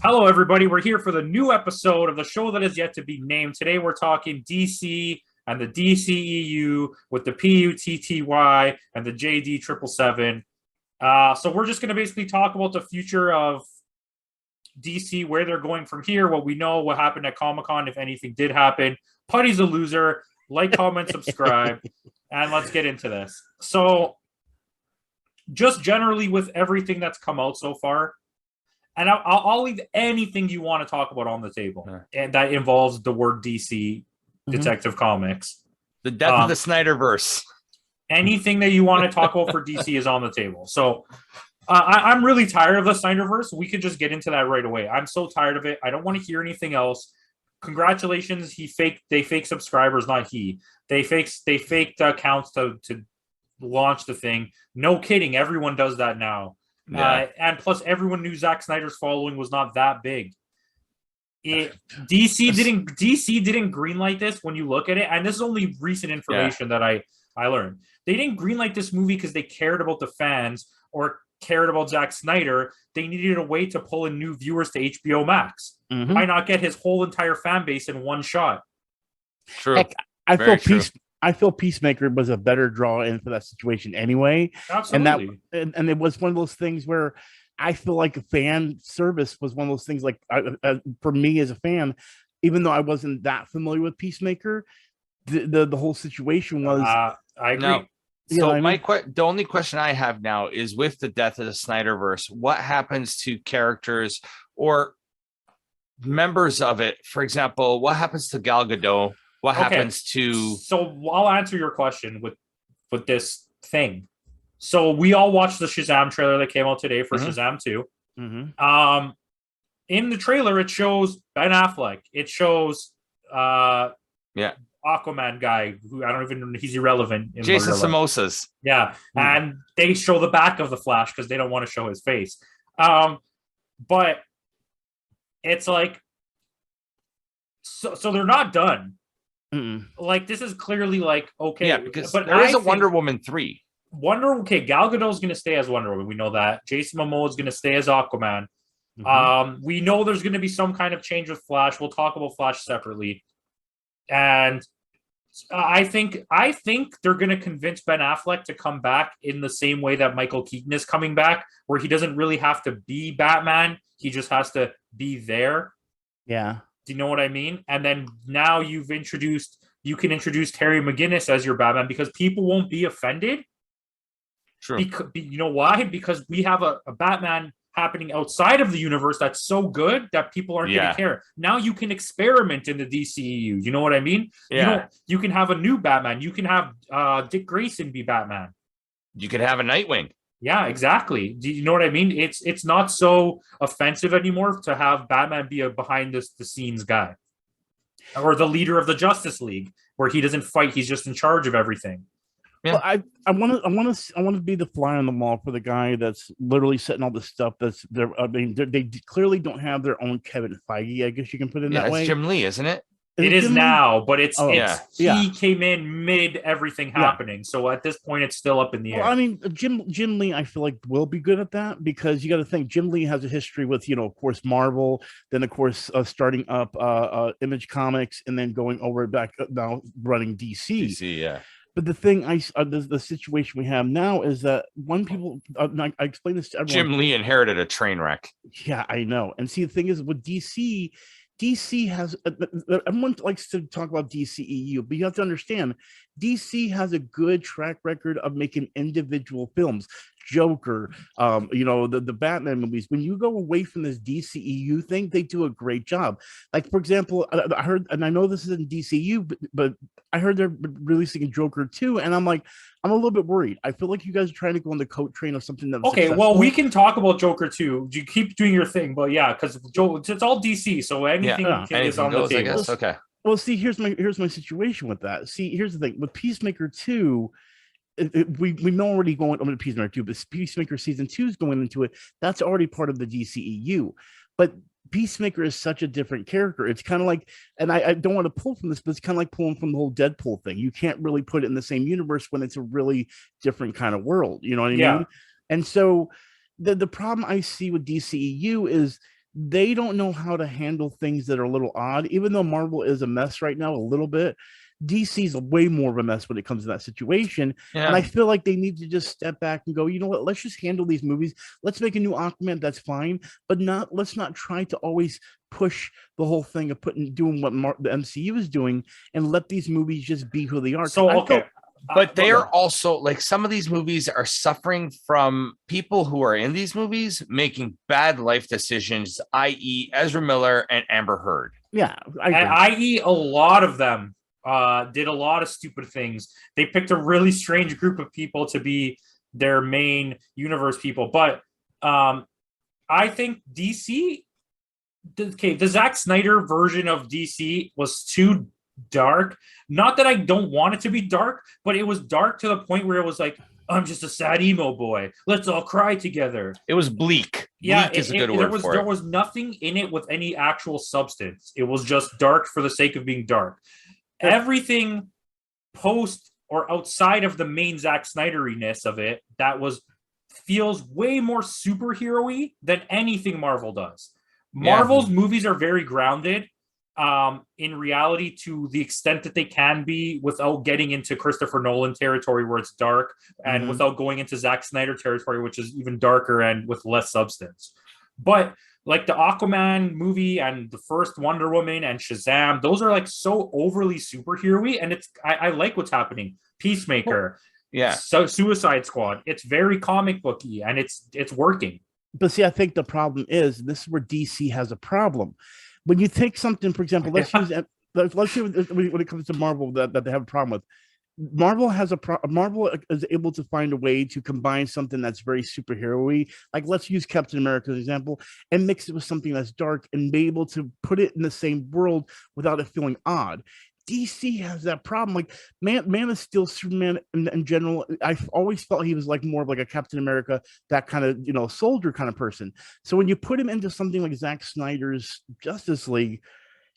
Hello, everybody. We're here for the new episode of the show that is yet to be named. Today, we're talking DC and the DCEU with the PUTTY and the JD777. So we're just going to basically talk about the future of DC, where they're going from here, what we know, what happened at Comiccon, if anything did happen. Putty's a loser. Like, comment, subscribe, and let's get into this. So, just generally with everything that's come out so far, and I'll leave anything you want to talk about on the table, and that involves the word DC Detective Comics. The death of the Snyderverse. Anything that you want to talk about for DC is on the table. So I'm really tired of the Snyderverse. We could just get into that right away. I'm so tired of it. I don't want to hear anything else. Congratulations, they fake subscribers, not he. They faked accounts to launch the thing. No kidding, everyone does that now. Yeah. And plus, everyone knew Zack Snyder's following was not that big. DC didn't greenlight this when you look at it, and this is only recent information that I learned. They didn't greenlight this movie because they cared about the fans or cared about Zack Snyder. They needed a way to pull in new viewers to HBO Max. Why not get his whole entire fan base in one shot? True. Heck, I feel Peacemaker was a better draw in for that situation anyway. Absolutely. And it was one of those things where I feel like fan service was one of those things. Like for me as a fan, even though I wasn't that familiar with Peacemaker, the whole situation was. I agree. No. So the only question I have now is, with the death of the Snyderverse, what happens to characters or members of it? For example, what happens to Gal Gadot? What happens to... So I'll answer your question with this thing. So we all watched the Shazam trailer that came out today for Shazam 2. In the trailer, it shows Ben Affleck. It shows Aquaman guy, who I don't even know, he's irrelevant. Jason Samosas. Yeah. And they show the back of the Flash because they don't want to show his face. But it's like... So they're not done. Like, this is clearly like, okay. Yeah, because there is a Wonder Woman 3. Gal Gadot's going to stay as Wonder Woman. We know that. Jason Momoa is going to stay as Aquaman. We know there's going to be some kind of change with Flash. We'll talk about Flash separately. And I think they're going to convince Ben Affleck to come back in the same way that Michael Keaton is coming back, where he doesn't really have to be Batman. He just has to be there. Yeah. Do you know what I mean? And then now you can introduce Terry McGinnis as your Batman because people won't be offended. True. You know why? Because we have a Batman happening outside of the universe that's so good that people aren't going to care. Now you can experiment in the DCEU. You know what I mean? Yeah. You can have a new Batman. You can have Dick Grayson be Batman. You could have a Nightwing. Yeah, exactly. Do you know what I mean? It's not so offensive anymore to have Batman be a behind the scenes guy, or the leader of the Justice League, where he doesn't fight; he's just in charge of everything. Yeah. Well, I want to be the fly on the wall for the guy that's literally setting all this stuff. That's there. I mean, they clearly don't have their own Kevin Feige. I guess you can put it that way. It's Jim Lee, isn't it? It is now, but he came in mid everything happening. Yeah. So at this point, it's still up in the air. Well, I mean, Jim Lee, I feel like will be good at that because you got to think Jim Lee has a history with, of course, Marvel, then of course starting up Image Comics, and then going over back now running DC. DC, yeah. But the thing, the situation we have now is that when people, I explain this to everyone. Jim Lee inherited a train wreck. Yeah, I know. And see, the thing is with DC has, everyone likes to talk about DCEU, but you have to understand, DC has a good track record of making individual films. Joker, the Batman movies. When you go away from this DCEU thing, they do a great job. Like, for example, I heard, and I know this isn't DCU, but I heard they're releasing a Joker 2, and I'm a little bit worried. I feel like you guys are trying to go on the coat train of something that's okay. Successful. Well, we can talk about Joker 2. You keep doing your thing, but yeah, because it's all DC, so anything is on the table. I guess. Okay. Well, see, here's my situation with that. See, here's the thing with Peacemaker 2. We know already going on to Peacemaker 2, but Peacemaker season 2 is going into it. That's already part of the DCEU. But Peacemaker is such a different character. It's kind of like, and I don't want to pull from this, but it's kind of like pulling from the whole Deadpool thing. You can't really put it in the same universe when it's a really different kind of world. You know what I mean? And so the problem I see with DCEU is they don't know how to handle things that are a little odd. Even though Marvel is a mess right now, a little bit, DC's way more of a mess when it comes to that situation. Yeah. And I feel like they need to just step back and go, you know what? Let's just handle these movies. Let's make a new Aquaman. That's fine, but let's not try to always push the whole thing of doing what the MCU is doing, and let these movies just be who they are. So okay. But they are also like, some of these movies are suffering from people who are in these movies making bad life decisions, i.e., Ezra Miller and Amber Heard. Yeah, i.e., a lot of them did a lot of stupid things. They picked a really strange group of people to be their main universe people. But I think DC, the Zack Snyder version of DC was too dark. Not that I don't want it to be dark, but it was dark to the point where it was like, I'm just a sad emo boy. Let's all cry together. It was bleak. Yeah, bleak is a good word for it. There was nothing in it with any actual substance. It was just dark for the sake of being dark. Everything post or outside of the main Zack Snyderiness of it, feels way more superhero-y than anything Marvel does. Marvel's movies are very grounded in reality to the extent that they can be, without getting into Christopher Nolan territory where it's dark, and without going into Zack Snyder territory, which is even darker and with less substance. But like the Aquaman movie and the first Wonder Woman and Shazam, those are like so overly superhero-y, and I like what's happening. Peacemaker, so Suicide Squad, it's very comic booky, and it's working. But see, I think the problem is, this is where DC has a problem. When you take something, for example, let's use when it comes to Marvel that they have a problem with. Marvel is able to find a way to combine something that's very superhero-y, like let's use Captain America as an example, and mix it with something that's dark and be able to put it in the same world without it feeling odd. DC has that problem. Like Man of Steel, Superman in general, I've always felt he was like more of like a Captain America, that kind of soldier kind of person. So when you put him into something like Zack Snyder's Justice League,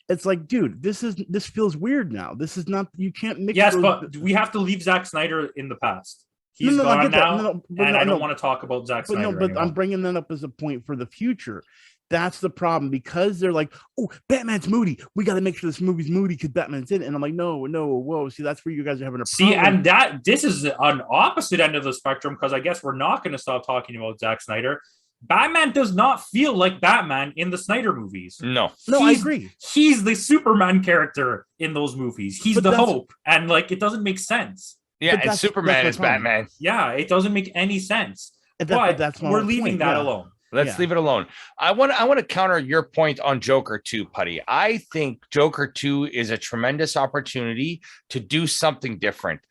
it's like, dude, this feels weird now. This is not, you can't mix. Yes, but we have to leave Zack Snyder in the past. He's gone now, and I don't want to talk about Zack Snyder anymore. I'm bringing that up as a point for the future. That's the problem, because they're like, oh, Batman's moody. We got to make sure this movie's moody because Batman's in it. And I'm like, no, whoa. See, that's where you guys are having a problem. See, and this is an opposite end of the spectrum, because I guess we're not going to stop talking about Zack Snyder. Batman does not feel like Batman in the Snyder movies. No, I agree. He's the Superman character in those movies. He's the hope, and like it doesn't make sense. Yeah, and Superman is Batman. Yeah, it doesn't make any sense. But that's we're leaving that alone. Let's leave it alone. I want to counter your point on Joker 2, Putty. I think Joker 2 is a tremendous opportunity to do something different.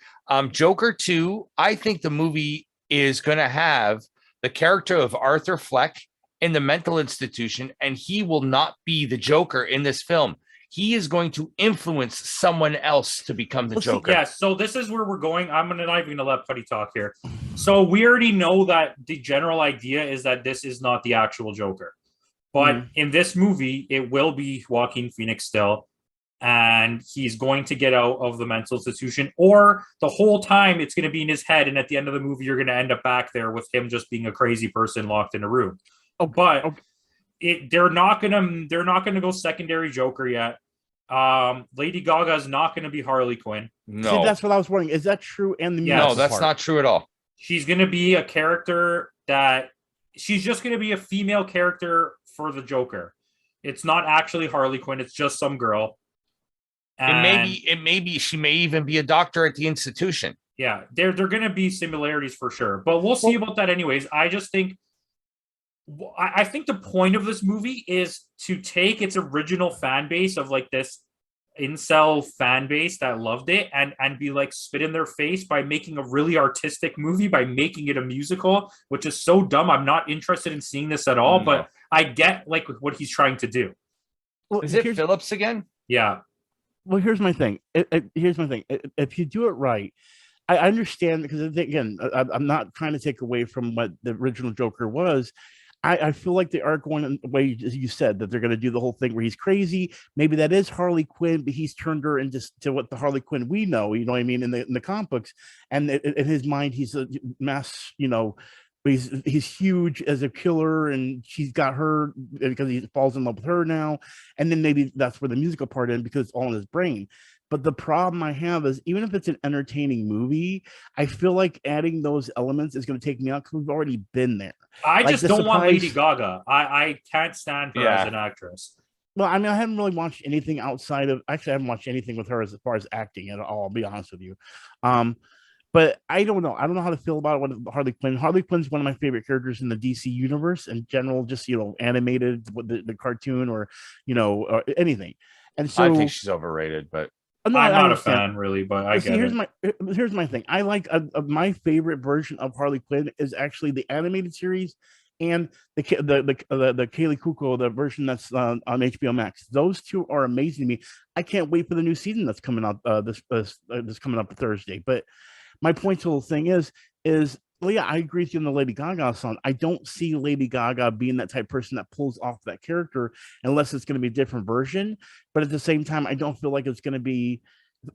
Joker 2, I think the movie is going to have the character of Arthur Fleck in the mental institution, and he will not be the Joker in this film. He is going to influence someone else to become the Joker. Yeah, so this is where we're going. I'm not even going to let Putty talk here. So we already know that the general idea is that this is not the actual Joker. But in this movie, it will be Joaquin Phoenix still. And he's going to get out of the mental institution. Or the whole time, it's going to be in his head. And at the end of the movie, you're going to end up back there with him just being a crazy person locked in a room. They're not gonna go secondary Joker yet. Lady Gaga is not going to be Harley Quinn. No, see, that's what I was wondering. Is that true? And no, that's not true at all. She's going to be a character she's just going to be a female character for the Joker. It's not actually Harley Quinn. It's just some girl. And it may be she may even be a doctor at the institution. Yeah, they're going to be similarities for sure, but we'll see about that anyways. I think the point of this movie is to take its original fan base of like this incel fan base that loved it and be like spit in their face by making a really artistic movie, by making it a musical, which is so dumb. I'm not interested in seeing this at all, but I get like what he's trying to do. Well, is it Phillips again? Yeah. Well, here's my thing. If you do it right, I understand, because again, I'm not trying to take away from what the original Joker was. I feel like they are going the way, as you said, that they're going to do the whole thing where he's crazy. Maybe that is Harley Quinn, but he's turned her into what the Harley Quinn we know, you know what I mean, in the comic books. And in his mind, he's a mass, but he's huge as a killer, and she's got her because he falls in love with her now, and then maybe that's where the musical part in because it's all in his brain. But the problem I have is even if it's an entertaining movie, I feel like adding those elements is going to take me out because we've already been there. I Like, just the don't want surprise- Lady Gaga. I can't stand her Yeah. as an actress. Well, I mean, I haven't really watched anything outside of. Actually, I haven't watched anything with her as far as acting at all. I'll be honest with you. But I don't know. I don't know how to feel about what Harley Quinn. Harley Quinn's one of my favorite characters in the DC universe in general. Just animated with the cartoon or or anything. And so I think she's overrated, but no, I'm I not a understand. fan, really, but I But see, get it. here's my thing. I like my favorite version of Harley Quinn is actually the animated series and the Kaylee Cuoco, the version that's on HBO Max. Those two are amazing to me. I can't wait for the new season that's coming out this coming up Thursday. But my point to the thing is well, yeah, I agree with you on the Lady Gaga song. I don't see Lady Gaga being that type of person that pulls off that character unless it's going to be a different version. But at the same time, I don't feel like it's going to be.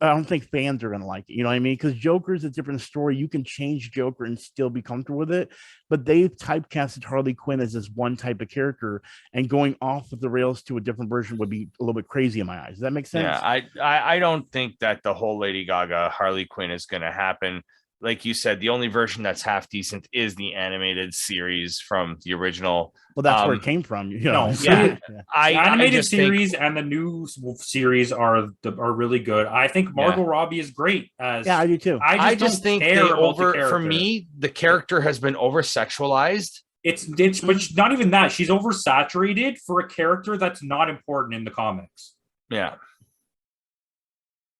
I don't think fans are going to like it. You know what I mean? Because Joker is a different story. You can change Joker and still be comfortable with it. But they've typecasted Harley Quinn as this one type of character, and going off of the rails to a different version would be a little bit crazy in my eyes. Does that make sense? yeah, I don't think that the whole Lady Gaga Harley Quinn is going to happen. Like you said, the only version that's half decent is the animated series from the original. Well, that's where it came from. No, yeah. the I animated just series and the new series are really good. I think Margot Robbie is great as. Yeah, I do too. I just don't think care they about the for character. me, the character has been over sexualized. It's but not even that. She's oversaturated for a character that's not important in the comics. Yeah.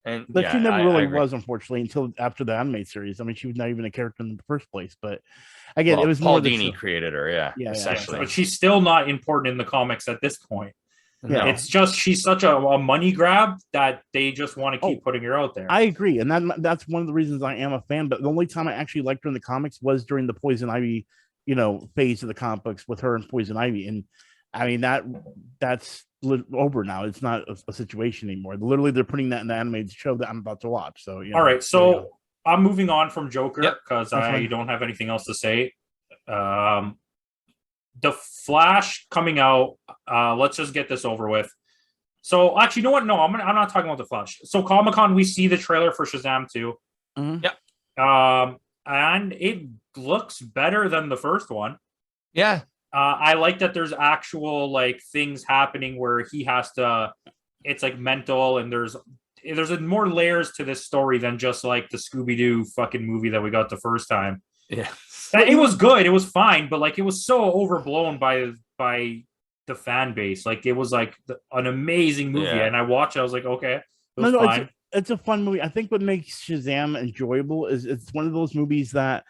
And But yeah, she never I really agree. was, unfortunately, until after the anime series. I mean, she was not even a character in the first place. But again, Well, it was Paul more the Dini created her, Yeah, essentially. But she's still not important in the comics at this point. Yeah. It's just she's such a money grab that they just want to keep putting her out there. I agree, and that's one of the reasons I am a fan. But the only time I actually liked her in the comics was during the Poison Ivy, phase of the comic books with her and Poison Ivy. And I mean that's over now. It's not a situation anymore. Literally, they're putting that in the animated show that I'm about to watch. So all right, so I'm moving on from Joker because I fine. don't have anything else to say. The Flash coming out. Let's just get this over with. So actually, you know what? No, I'm not talking about the Flash. So Comiccon, we see the trailer for Shazam 2. Mhm. Yep. And it looks better than the first one. Yeah. I like that there's actual things happening where he has to. It's mental, and there's more layers to this story than just the Scooby-Doo fucking movie that we got the first time. Yeah. It was good. It was fine, but it was so overblown by the fan base. It was an amazing movie, and I watched it. I was like, okay, it was fine. It's a fun movie. I think what makes Shazam enjoyable is it's one of those movies that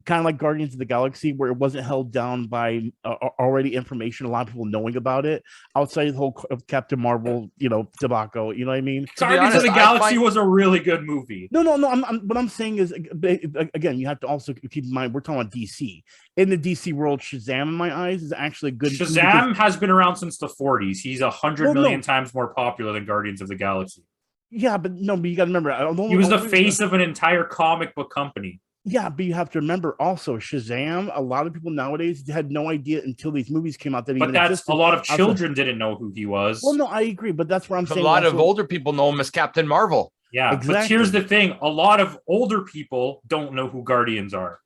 kind of like Guardians of the Galaxy, where it wasn't held down by already information, a lot of people knowing about it outside of the whole of Captain Marvel, debacle. You know what I mean? Guardians of the Galaxy was a really good movie. No. What I'm saying is, again, you have to also keep in mind we're talking about DC. In the DC world, Shazam, in my eyes, is actually a good. Shazam has been around since the 40s. He's 100 million times more popular than Guardians of the Galaxy. Yeah, but you got to remember, he was the face of an entire comic book company. Yeah, but you have to remember also Shazam. A lot of people nowadays had no idea until these movies came out that he. But that's a lot of children didn't know who he was. Well, no, I agree, but that's what I'm saying. A lot of older people know him as Captain Marvel. Yeah, exactly. But here's the thing: a lot of older people don't know who Guardians are.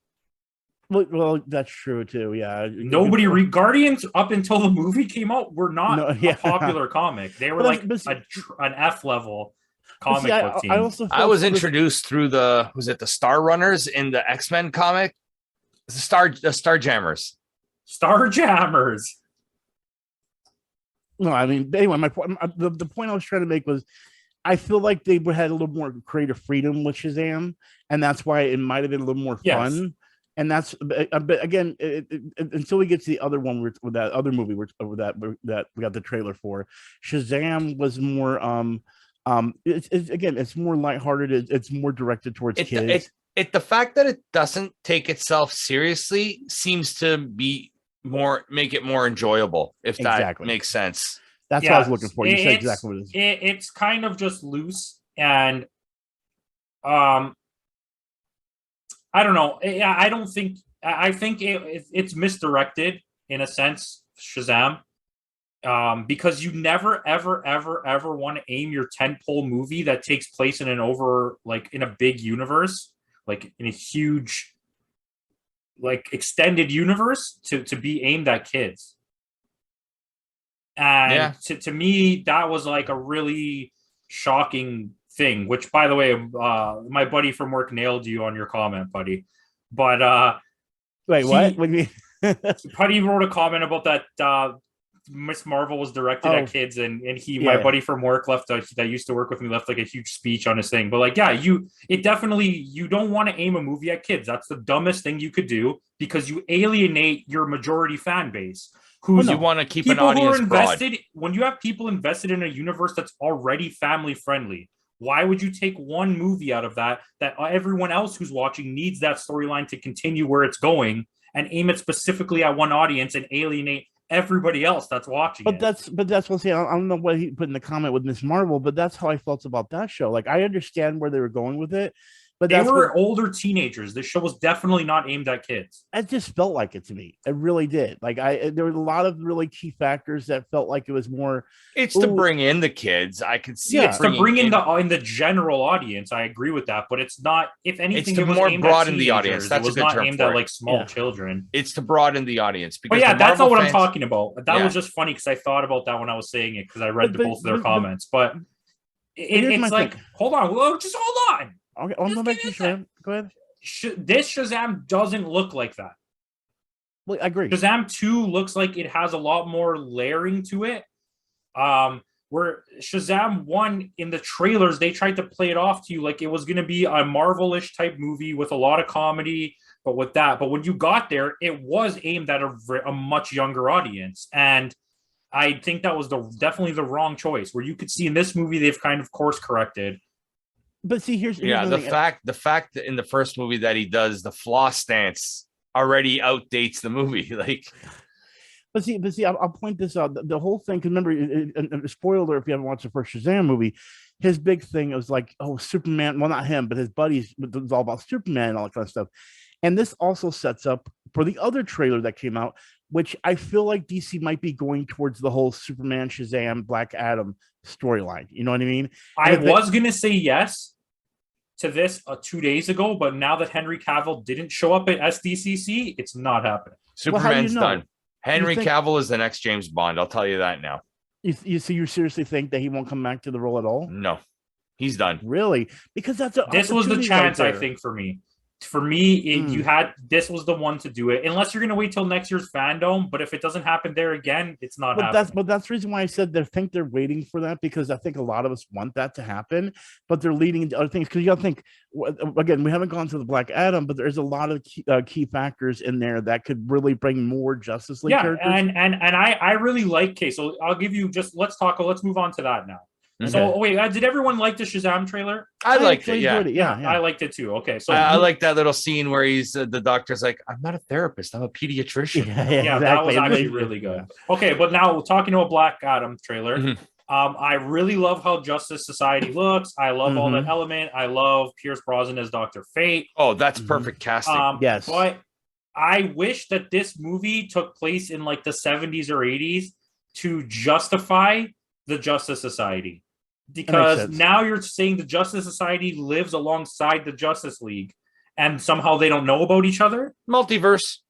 Well, that's true too. Yeah, nobody read Guardians up until the movie came out. Were not a popular comic. They were an F level. Comic book team. I was introduced through the Star Runners in the X-Men comic, the Star Jammers. No, I mean, anyway, the point I was trying to make was, I feel like they had a little more creative freedom with Shazam, and that's why it might have been a little more fun. Yes. And that's, but again, until we get to the other one with that other movie that we got the trailer for, Shazam was more it's more lighthearted. It's more directed towards kids. The fact that it doesn't take itself seriously seems to make it more enjoyable, if that makes sense. That's what I was looking for. You said exactly what it is. It's kind of just loose, and I don't know. I don't think I think it's misdirected in a sense, Shazam, because you never, ever, ever, ever want to aim your tentpole movie that takes place in in a big universe, like in a huge, like extended universe to be aimed at kids. And to me, that was like a really shocking thing, which, by the way, my buddy from work nailed you on your comment, buddy. But wait, what do you mean? Buddy wrote a comment about that Miss Marvel was directed at kids, and my buddy from work that used to work with me left like a huge speech on his thing. But like, yeah, you don't want to aim a movie at kids. That's the dumbest thing you could do, because you alienate your majority fan base. You want to keep an audience invested broad. When you have people invested in a universe that's already family friendly, why would you take one movie out of that everyone else who's watching needs that storyline to continue where it's going, and aim it specifically at one audience and alienate everybody else that's watching it? That's what I'm saying. I don't know what he put in the comment with Miss Marvel, but that's how I felt about that show. Like, I understand where they were going with it, but they were older teenagers. This show was definitely not aimed at kids. It just felt like it to me. It really did. Like, there were a lot of really key factors that felt like it was more. It's to bring in the kids. I could see it's to bring in the general audience. I agree with that, but it's not. If anything, it's to more broaden the audience. That's a good term aimed at like small children. It's to broden the audience. But yeah, that's not what I'm talking about. That was just funny because I thought about that when I was saying it, because I read both of their comments. But it's like, hold on, just hold on. Okay, I'm going back to Shazam. Go ahead. This Shazam doesn't look like that. Well, I agree. Shazam 2 looks like it has a lot more layering to it. Where Shazam 1, in the trailers, they tried to play it off to you like it was going to be a Marvel-ish type movie with a lot of comedy, but when you got there, it was aimed at a much younger audience. And I think that was definitely the wrong choice, where you could see in this movie, they've kind of course corrected. But see, here's the fact that in the first movie that he does the floss stance already outdates the movie. Like, but see, I'll point this out. The whole thing, because remember, and spoiler if you haven't watched the first Shazam movie, his big thing was like, oh, Superman. Well, not him, but his buddies. It was all about Superman and all that kind of stuff. And this also sets up for the other trailer that came out, which I feel like DC might be going towards the whole Superman, Shazam, Black Adam storyline. You know what I mean? I was going to say yes to this 2 days ago, but now that Henry Cavill didn't show up at SDCC, it's not happening. Superman's done. Henry Cavill is the next James Bond. I'll tell you that now. You seriously think that he won't come back to the role at all? No, he's done. Really? Because this was the chance, I think, for me. For me, this was the one to do it, unless you're going to wait till next year's fandom. But if it doesn't happen there again, it's not happening. That's the reason why I said they're waiting for that, because I think a lot of us want that to happen, but they're leading into other things. Because you got to think, again, we haven't gone to the Black Adam, but there's a lot of key factors in there that could really bring more Justice League characters. and I really like. Okay, so I'll give you let's move on to that now. Okay. So wait, did everyone like the Shazam trailer? I liked it. Yeah. I liked it too. Okay, so I like that little scene where he's the doctor's like, "I'm not a therapist, I'm a pediatrician." Yeah, exactly. That was actually really good. Yeah. Okay, but now talking about Black Adam trailer, I really love how Justice Society looks. I love all that element. I love Pierce Brosnan as Dr. Fate. Oh, that's perfect casting. Yes, but I wish that this movie took place in like the 70s or 80s to justify the Justice Society. Because now you're saying the Justice Society lives alongside the Justice League, and somehow they don't know about each other. Multiverse.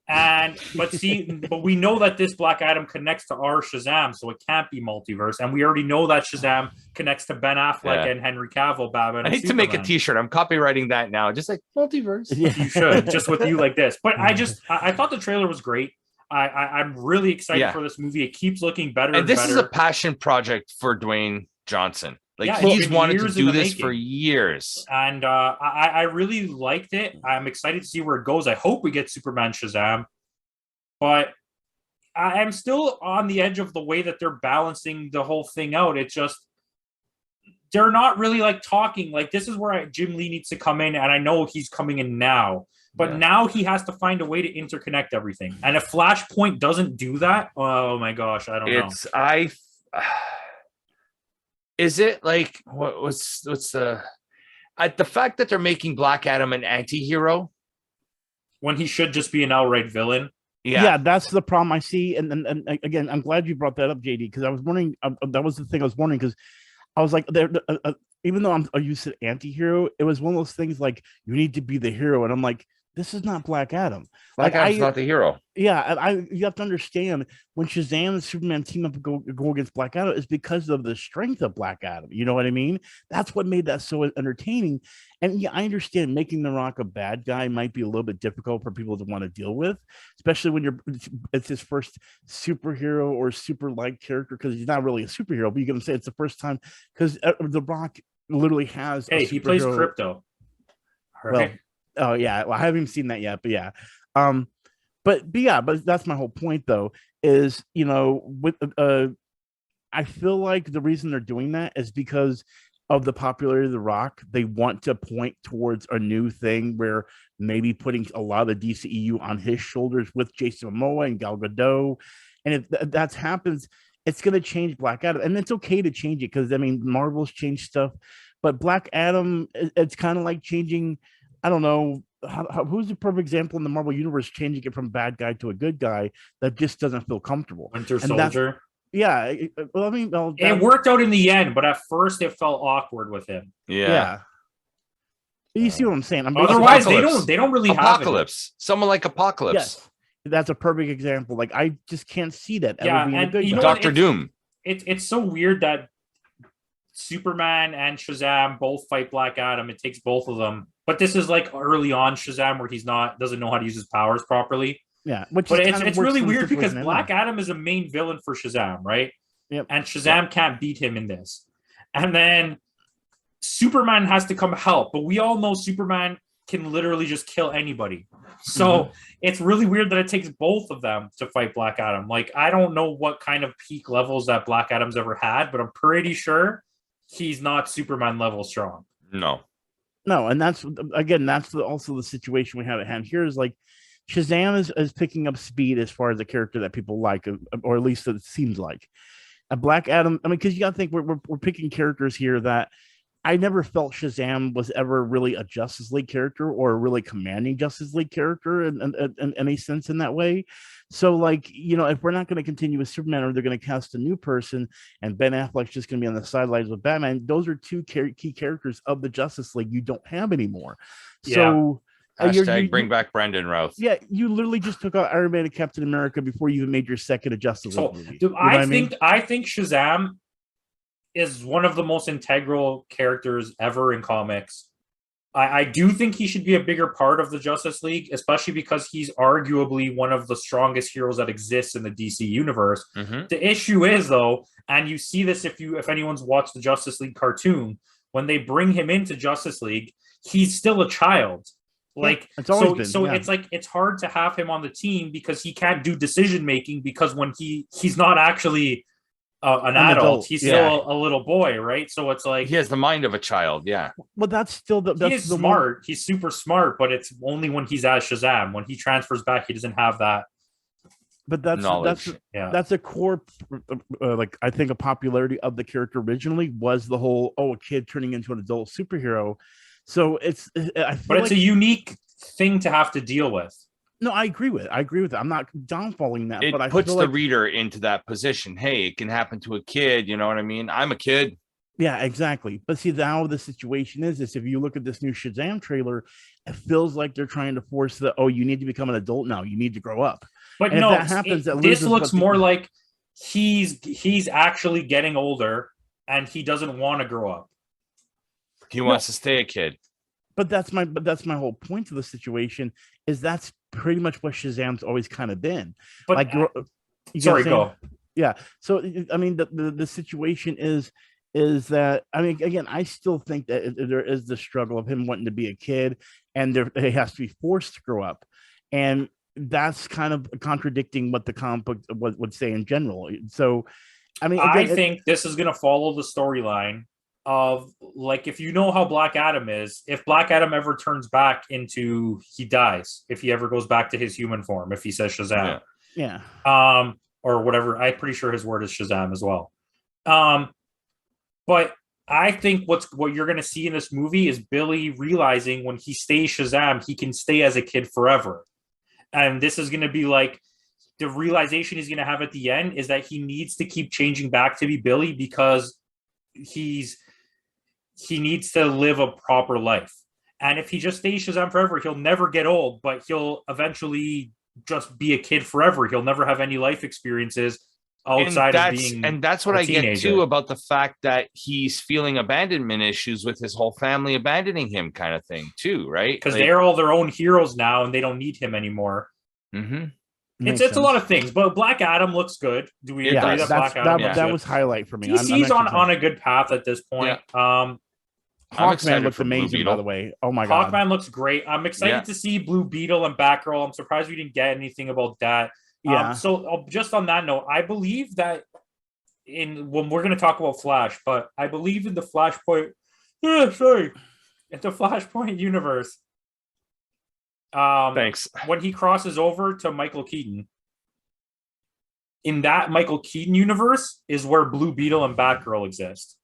But we know that this Black Adam connects to our Shazam, so it can't be multiverse. And we already know that Shazam connects to Ben Affleck and Henry Cavill, Batman. I need to make a T-shirt. I'm copywriting that now, just like multiverse. You should, just with you like this. But I thought the trailer was great. I'm really excited for this movie. It keeps looking better. And this is a passion project for Dwayne Johnson. He's wanted to do this for years. And I really liked it. I'm excited to see where it goes. I hope we get Superman Shazam. But I'm still on the edge of the way that they're balancing the whole thing out. It's just, they're not really like talking. Like, this is where Jim Lee needs to come in. And I know he's coming in now. But now he has to find a way to interconnect everything. And if Flashpoint doesn't do that, oh my gosh, I don't know. Is it like what's the fact that they're making Black Adam an anti-hero? when he should just be an outright villain. Yeah, that's the problem I see. And again, I'm glad you brought that up, JD, because I was wondering. That was the thing I was wondering, because I was like, even though I'm used to anti-hero, it was one of those things like you need to be the hero, and I'm like, this is not Black Adam. Black Adam's not the hero. Yeah, you have to understand when Shazam and Superman team up and go against Black Adam is because of the strength of Black Adam. You know what I mean? That's what made that so entertaining. And yeah, I understand making The Rock a bad guy might be a little bit difficult for people to want to deal with, especially when it's his first superhero or super like character, because he's not really a superhero, but you're gonna say it's the first time because The Rock literally has. Hey, he plays crypto. Well, oh yeah, well, I haven't even seen that yet, but yeah. But that's my whole point, though, is, you know, with I feel like the reason they're doing that is because of the popularity of The Rock. They want to point towards a new thing where maybe putting a lot of the DCEU on his shoulders with Jason Momoa and Gal Gadot. And if that happens, it's going to change Black Adam. And it's okay to change it because, I mean, Marvel's changed stuff. But Black Adam, it's kind of like changing, I don't know, who's the perfect example in the Marvel universe changing it from bad guy to a good guy that just doesn't feel comfortable? Winter Soldier. Yeah, well, I mean, it worked out in the end, but at first it felt awkward with him. Yeah. You see what I'm saying? Otherwise, they don't really Apocalypse. Someone like Apocalypse. Yes, that's a perfect example. Like, I just can't see that ever being a good guy. Doctor Doom. It's so weird that Superman and Shazam both fight Black Adam. It takes both of them. But this is like early on Shazam where doesn't know how to use his powers properly. Yeah, but it's really weird because Black Adam is a main villain for Shazam, right? Yep. And Shazam can't beat him in this. And then Superman has to come help, but we all know Superman can literally just kill anybody. So it's really weird that it takes both of them to fight Black Adam. Like, I don't know what kind of peak levels that Black Adam's ever had, but I'm pretty sure he's not Superman level strong. No, and that's also the situation we have at hand here is like Shazam is picking up speed as far as a character that people like, or at least it seems like. A Black Adam, I mean, because you got to think we're picking characters here that I never felt Shazam was ever really a Justice League character or a really commanding Justice League character in any sense in that way. So, like, you know, if we're not going to continue with Superman or they're going to cast a new person and Ben Affleck's just going to be on the sidelines with Batman, those are two key characters of the Justice League you don't have anymore. So, bring back Brandon Routh. Yeah, you literally just took out Iron Man and Captain America before you even made your second Justice League movie. Dude, I think Shazam is one of the most integral characters ever in comics. I do think he should be a bigger part of the Justice League, especially because he's arguably one of the strongest heroes that exists in the DC universe. The issue is, though, and you see this if anyone's watched the Justice League cartoon, when they bring him into Justice League, he's still a child. Like, it's like it's hard to have him on the team because he can't do decision making because when he's not actually an adult. He's still a little boy, right? So it's like he has the mind of a child. Yeah. Well, that's still he's smart. He's super smart, but it's only when he's as Shazam. When he transfers back, he doesn't have that. But that's a core, like, I think a popularity of the character originally was the whole a kid turning into an adult superhero. So it's a unique thing to have to deal with. No, I agree with it. I'm not downfalling that. But I puts the reader into that position. Hey, it can happen to a kid. You know what I mean? I'm a kid. Yeah, exactly. But see, now the situation is if you look at this new Shazam trailer, it feels like they're trying to force you need to become an adult now. You need to grow up. But and no, if that happens, this looks more like he's actually getting older and he doesn't want to grow up. He wants to stay a kid. But that's my whole point of the situation is that's pretty much what Shazam's always kind of been. But like, go. Yeah. So I mean, the situation is that, I mean, again, I still think that there is the struggle of him wanting to be a kid, and he has to be forced to grow up, and that's kind of contradicting what the comic book would say in general. So, I mean, again, I think this is going to follow the storyline of, like, if you know how Black Adam is, if Black Adam ever turns back into, he dies, if he ever goes back to his human form, if he says Shazam. Yeah. Or whatever. I'm pretty sure his word is Shazam as well. But I think what you're going to see in this movie is Billy realizing when he stays Shazam, he can stay as a kid forever. And this is going to be like the realization he's going to have at the end is that he needs to keep changing back to be Billy because he needs to live a proper life. And if he just stays Shazam forever, he'll never get old, but he'll eventually just be a kid forever. He'll never have any life experiences outside of being and that's what I get too about the fact that he's feeling abandonment issues with his whole family abandoning him kind of thing too, right? Because they're all their own heroes now and they don't need him anymore. It's a lot of things, but Black Adam looks good. Do we agree that Black Adam that was highlight for me. DC's on a good path at this point. Hawkman looks amazing, by the way. Oh my god, Hawkman looks great. I'm excited to see Blue Beetle and Batgirl. I'm surprised we didn't get anything about that. So just on that note, I believe that when we're going to talk about Flash, but I believe in the Flashpoint. In the Flashpoint universe. Thanks. When he crosses over to Michael Keaton, in that Michael Keaton universe is where Blue Beetle and Batgirl exist.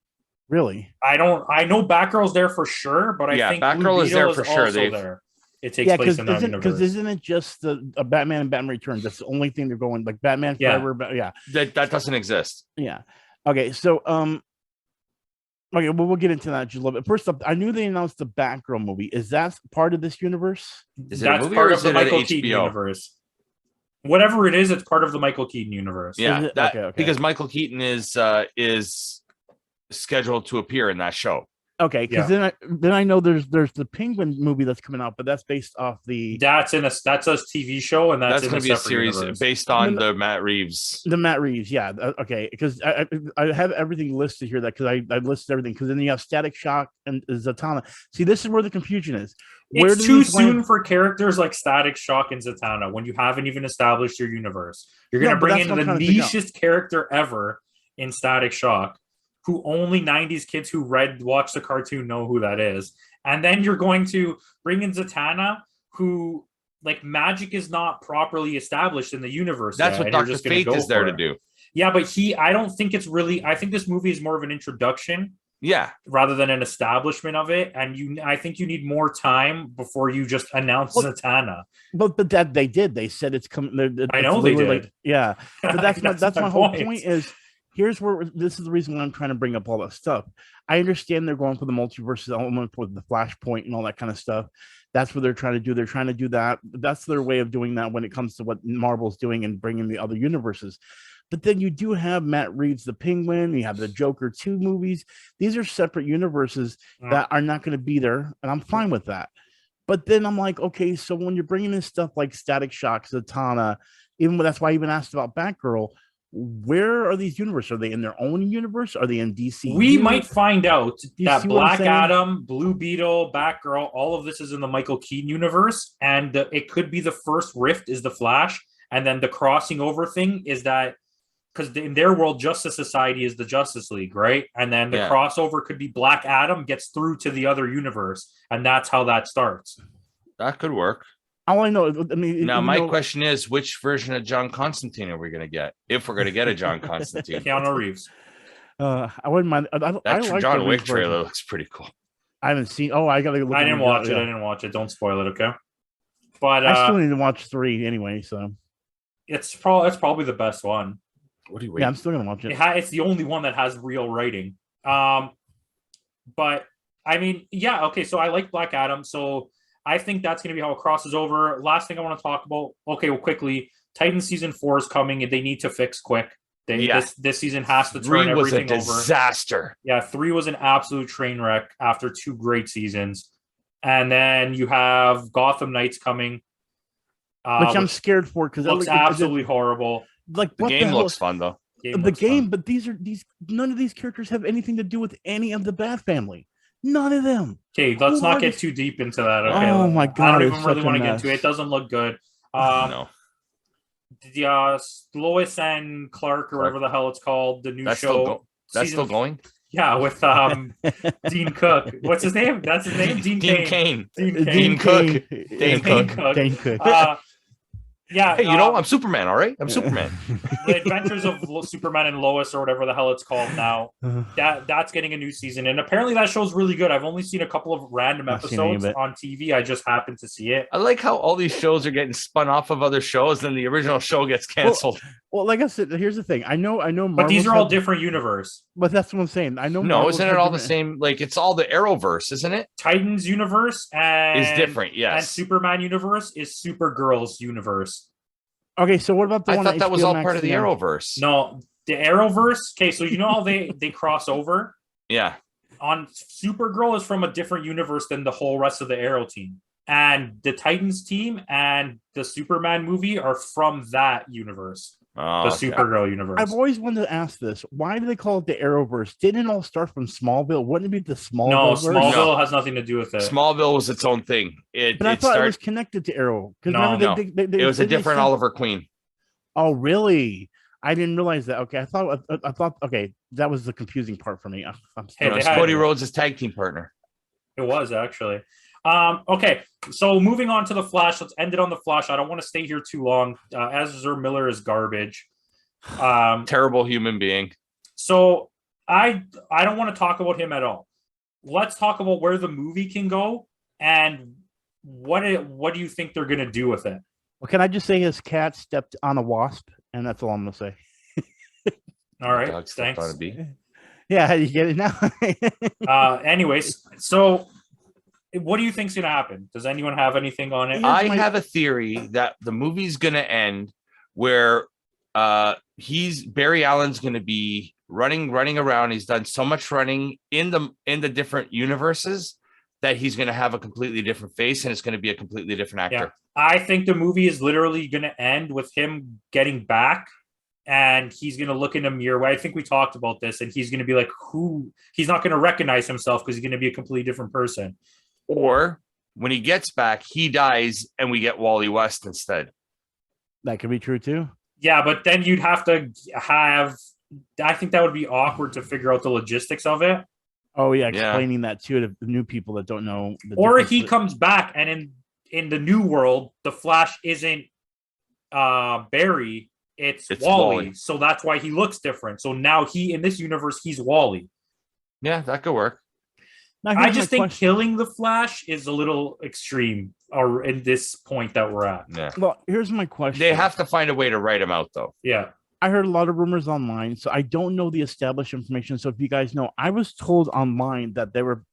Really? I know Batgirl's there for sure, but I think Batgirl Blue is there Beetle for sure. There. It takes place in that universe. Because isn't it just the Batman and Batman Returns? That's the only thing they're going like Batman Forever. That doesn't exist. Yeah. Okay. So okay, well, we'll get into that just a little bit. First up, I knew they announced the Batgirl movie. Is that part of this universe? That's part of the Michael Keaton universe. Whatever it is, it's part of the Michael Keaton universe. Yeah, because Michael Keaton is scheduled to appear in that show. Okay, because then I know there's the Penguin movie that's coming out, but that's based off the that's a TV show, and that's going to be a series based on the Matt Reeves. The Matt Reeves, yeah. Okay, because I have everything listed here that because I listed everything because then you have Static Shock and Zatanna. See, this is where the confusion is. It's too soon for characters like Static Shock and Zatanna when you haven't even established your universe. You're going to bring in the nichest character ever in Static Shock, who only 90s kids who watch the cartoon know who that is. And then you're going to bring in Zatanna, who, like, magic is not properly established in the universe. That's what Dr. Fate is there to do. Yeah, but I don't think it's really, I think this movie is more of an introduction. Yeah. Rather than an establishment of it. And I think you need more time before you just announce Zatanna. But that they did. They said it's coming. I know they did. Like, yeah. But that's my whole point is, here's where this is the reason why I'm trying to bring up all that stuff. I understand they're going for the multiverse element with the Flashpoint and all that kind of stuff. That's what they're trying to do. They're trying to do that. That's their way of doing that when it comes to what Marvel's doing and bringing the other universes. But then you do have Matt Reeves, the Penguin. You have the Joker 2 movies. These are separate universes that are not going to be there, and I'm fine with that. But then I'm like, okay, so when you're bringing in stuff like Static Shock, Zatanna, that's why I even asked about Batgirl. Where are these universes? Are they in their own universe? Are they in DC? We might find out that Black Adam, Blue Beetle, Batgirl, all of this is in the Michael Keaton universe, and it could be the first rift is the Flash, and then the crossing over thing is that because in their world, Justice Society is the Justice League, right? And then the crossover could be Black Adam gets through to the other universe, and that's how that starts. That could work. All I know, I mean, now my question is, which version of John Constantine are we going to get? If we're going to get a John Constantine, Keanu Reeves. I wouldn't mind. I like John Wick trailer. Looks pretty cool. I haven't seen. Oh, I gotta look. I didn't watch it. I didn't watch it. Don't spoil it, okay? But I still need to watch 3 anyway. So it's probably the best one. What do you wait? Yeah, I'm still gonna watch it. It's the only one that has real writing. But I mean, yeah, okay. So I like Black Adam. So I think that's going to be how it crosses over. Last thing I want to talk about. Okay, well, quickly, Titan season 4 is coming, and they need to fix quick. This season has to turn everything over. 3 was a disaster. Yeah, 3 was an absolute train wreck after 2 great seasons, and then you have Gotham Knights coming, which I'm scared for because it looks absolutely horrible. Like the game looks fun though. But none of these characters have anything to do with any of the Bat family. None of them. Okay, let's not get too deep into that. Okay. Oh my god. I don't even really want to get into it. It doesn't look good. No. The Lois and Clark or whatever the hell it's called, the new show. That's still going? Yeah, with Dean Cook. What's his name? That's his name? Dean Cain. Dean Cook. Dane Cook. Yeah. Hey, I'm Superman, all right? I'm Superman. The Adventures of Superman and Lois, or whatever the hell it's called now, that's getting a new season, and apparently that show's really good. I've only seen a couple of random episodes on TV. I just happened to see it. I like how all these shows are getting spun off of other shows, then the original show gets canceled. Well, like I said, here's the thing. I know. But these are all different universe. But that's what I'm saying. I know. No, isn't it all the same? Like, it's all the Arrowverse, isn't it? Titans universe is different, yes. And Superman universe is Supergirl's universe. Okay, so what about the one? I thought that was all part of the now? Arrowverse. No, the Arrowverse. Okay, so you know how they cross over? Yeah. On Supergirl is from a different universe than the whole rest of the Arrow team. And the Titans team and the Superman movie are from that universe. Supergirl universe. I've always wanted to ask this. Why do they call it the Arrowverse? Didn't it all start from Smallville? Wouldn't it be the Smallville? No, Smallville has nothing to do with it. Smallville was its own thing. But I thought it was connected to Arrow. No, it was a different Oliver Queen. Oh, really? I didn't realize that. Okay, I thought. Okay, that was the confusing part for me. Cody Rhodes' tag team partner. It was actually. Okay, so moving on to the Flash. Let's end it on the Flash. I don't want to stay here too long. Ezra Miller is garbage. Terrible human being. So I don't want to talk about him at all. Let's talk about where the movie can go and what do you think they're gonna do with it? Well, can I just say his cat stepped on a wasp, and that's all I'm gonna say. All right, thanks. Yeah, you get it now. Anyways, so what do you think's gonna happen? Does anyone have anything on it? I have a theory that the movie's gonna end where Barry Allen's gonna be running around. He's done so much running in the different universes that he's gonna have a completely different face and it's gonna be a completely different actor. Yeah. I think the movie is literally gonna end with him getting back. And he's going to look in a mirror. I think we talked about this, and he's going to be like, who? He's not going to recognize himself because he's going to be a completely different person. Or when he gets back, he dies, and we get Wally West instead. That could be true too. Yeah, but then you'd have to have. I think that would be awkward to figure out the logistics of it. Oh yeah, explaining that to the new people that don't know. Or he comes back, and in the new world, the Flash isn't Barry. It's Wally. So that's why he looks different. So now in this universe, he's Wally. Yeah, that could work. I just think killing the Flash is a little extreme or in this point that we're at. Yeah. Well, here's my question. They have to find a way to write him out, though. Yeah. I heard a lot of rumors online, so I don't know the established information. So if you guys know, I was told online that they were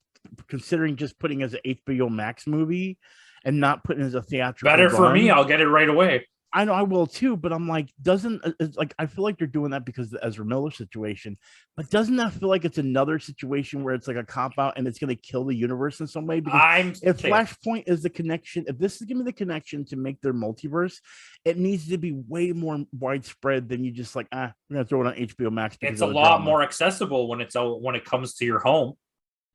considering just putting as an HBO Max movie and not putting it as a theatrical. Better for me. I'll get it right away. I know I will too, but I'm like, I feel like they're doing that because of the Ezra Miller situation, but doesn't that feel like it's another situation where it's like a cop out and it's going to kill the universe in some way? Because if Flashpoint is the connection, if this is going to be the connection to make their multiverse, it needs to be way more widespread than you just like, we're going to throw it on HBO Max. It's a lot more accessible when it comes to your home.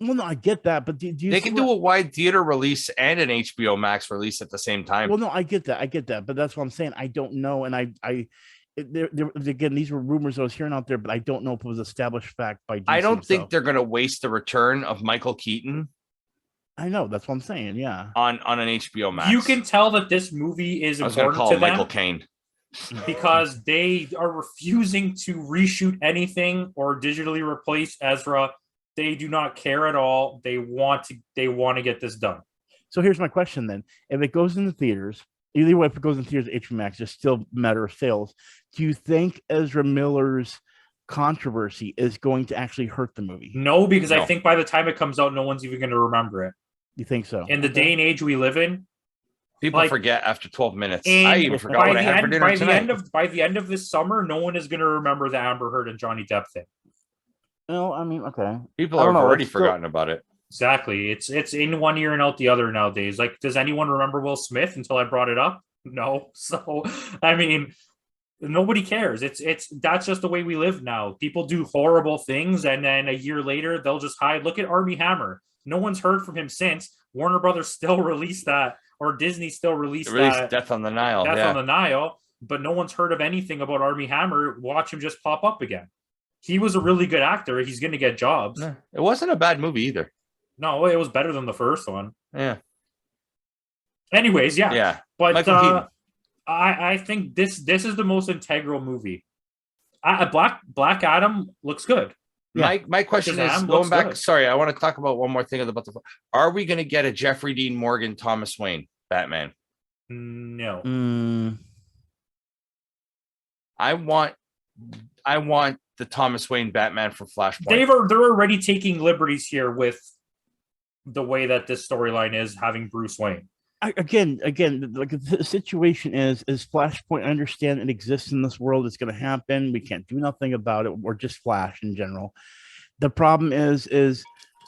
Well, no, I get that, but do you they can do a wide theater release and an HBO Max release at the same time. Well, no, I get that, but that's what I'm saying. I don't know, and again, these were rumors I was hearing out there, but I don't know if it was established fact by DC I don't think they're going to waste the return of Michael Keaton. I know, that's what I'm saying. Yeah, on an HBO Max, you can tell that this movie is important to them. Michael Caine. Because they are refusing to reshoot anything or digitally replace Ezra. They do not care at all. They want to get this done. So here's my question then. If it goes in the theaters, either way, if it goes in theaters, HBO Max, it's still a matter of sales. Do you think Ezra Miller's controversy is going to actually hurt the movie? No, because I think by the time it comes out, no one's even going to remember it. You think so? In the day and age we live in, people forget after 12 minutes. I even forgot what I had for dinner tonight. By the end of this summer, no one is going to remember the Amber Heard and Johnny Depp thing. No, I mean, okay. People have already forgotten about it. Exactly. It's in one ear and out the other nowadays. Like, does anyone remember Will Smith until I brought it up? No. So, I mean, nobody cares. That's just the way we live now. People do horrible things, and then a year later, they'll just hide. Look at Armie Hammer. No one's heard from him since. Warner Brothers still released that, or Disney still released that. Death on the Nile. Death on the Nile. But no one's heard of anything about Armie Hammer. Watch him just pop up again. He was a really good actor. He's going to get jobs. It wasn't a bad movie either. No, it was better than the first one. Yeah. Anyways, yeah. Yeah. But I think this is the most integral movie. Black Adam looks good. Yeah. My question Shazam is going back. good. Sorry, I want to talk about one more thing about the. Are we going to get a Jeffrey Dean Morgan, Thomas Wayne Batman? No. I want the Thomas Wayne Batman for Flashpoint. They're already taking liberties here with the way that this storyline is having Bruce Wayne. Again, like the situation is Flashpoint. I understand it exists in this world. It's going to happen. We can't do nothing about it. Or just Flash in general. The problem is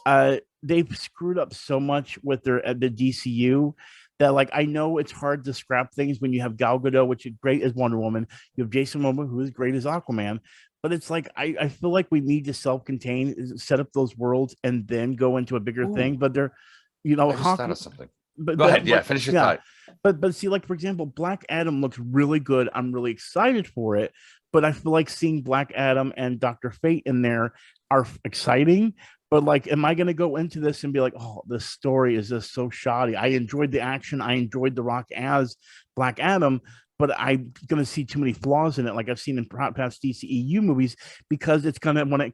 they've screwed up so much with the DCU that, like, I know it's hard to scrap things when you have Gal Gadot, which is great as Wonder Woman. You have Jason Momoa, who is great as Aquaman. But it's like I feel like we need to self-contain, set up those worlds, and then go into a bigger thing. But they're, I just thought of something. But go ahead. Yeah, finish your thought. But see, like, for example, Black Adam looks really good. I'm really excited for it. But I feel like seeing Black Adam and Dr. Fate in there are exciting. But, like, am I going to go into this and be like, oh, this story is just so shoddy? I enjoyed the action. I enjoyed The Rock as Black Adam. But I'm going to see too many flaws in it, like I've seen in past DCEU movies, because it's going to want to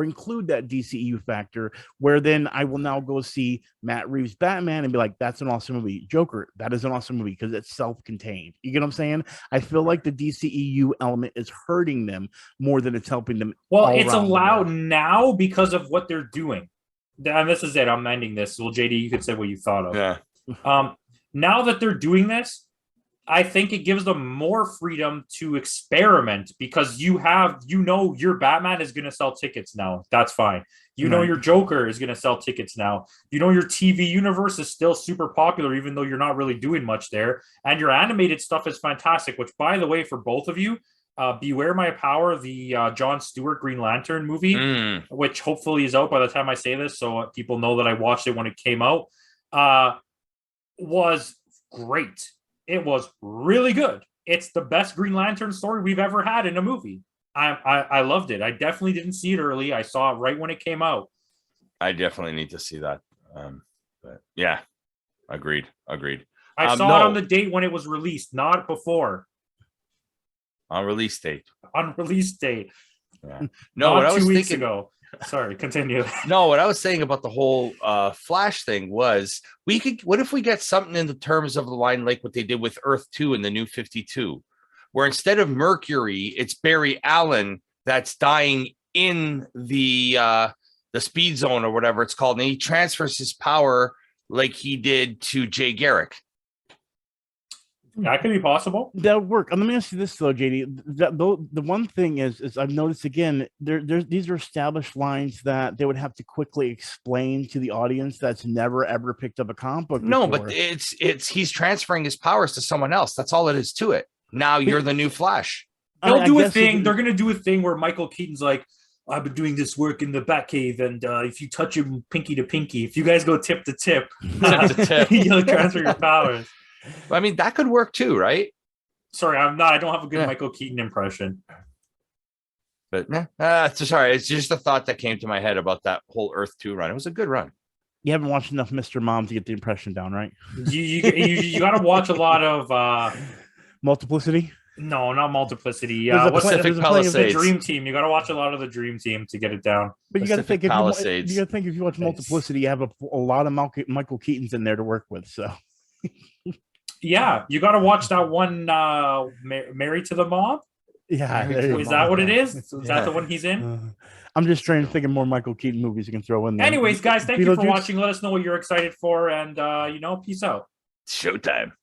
include that DCEU factor, where then I will now go see Matt Reeves' Batman and be like, that's an awesome movie. Joker, that is an awesome movie because it's self-contained. You get what I'm saying? I feel like the DCEU element is hurting them more than it's helping them. Well, it's allowed now because of what they're doing. And this is it. I'm ending this. Well, JD, you could say what you thought of. Yeah. Now that they're doing this, I think it gives them more freedom to experiment, because your Batman is going to sell tickets now. That's fine. Your Joker is going to sell tickets now. Your TV universe is still super popular, even though you're not really doing much there. And your animated stuff is fantastic, which, by the way, for both of you, Beware My Power, the Jon Stewart Green Lantern movie, which hopefully is out by the time I say this, so people know that I watched it when it came out, was great. It was really good. It's the best Green Lantern story we've ever had in a movie. I loved it. I definitely didn't see it early. I saw it right when it came out. I definitely need to see that. But yeah, agreed. I saw it on the date when it was released, not before. On release date. On release date. Yeah. No, what I was 2 weeks thinking ago. Sorry, continue. No, what I was saying about the whole Flash thing was, what if we get something in the terms of the line like what they did with Earth 2 in the New 52, where instead of Mercury, it's Barry Allen that's dying in the speed zone or whatever it's called, and he transfers his power like he did to Jay Garrick. That could be possible. That would work. Let me ask you this though, JD. The one thing is I've noticed again, these are established lines that they would have to quickly explain to the audience that's never ever picked up a comic book No, before. but it's he's transferring his powers to someone else. That's all it is to it. Now you're the new Flash. They'll do a thing. They're going to do a thing where Michael Keaton's like, I've been doing this work in the Batcave, and if you touch him pinky to pinky, if you guys go tip to tip, you'll transfer your powers. I mean, that could work too, right? Sorry, I don't have a good Michael Keaton impression. But sorry, it's just a thought that came to my head about that whole Earth 2 run. It was a good run. You haven't watched enough Mr. Mom to get the impression down, right? You got to watch a lot of Multiplicity. No, not Multiplicity. Pacific Palisades. The Dream Team. You got to watch a lot of the Dream Team to get it down. But you got to think if you watch Multiplicity, you have a lot of Michael Keatons in there to work with. So. Yeah, you got to watch that one, Married to the Mob. Yeah, is that what it is? Is that the one he's in? I'm just trying to think of more Michael Keaton movies you can throw in there. Anyways, guys, thank you for watching. Let us know what you're excited for, and peace out. Showtime.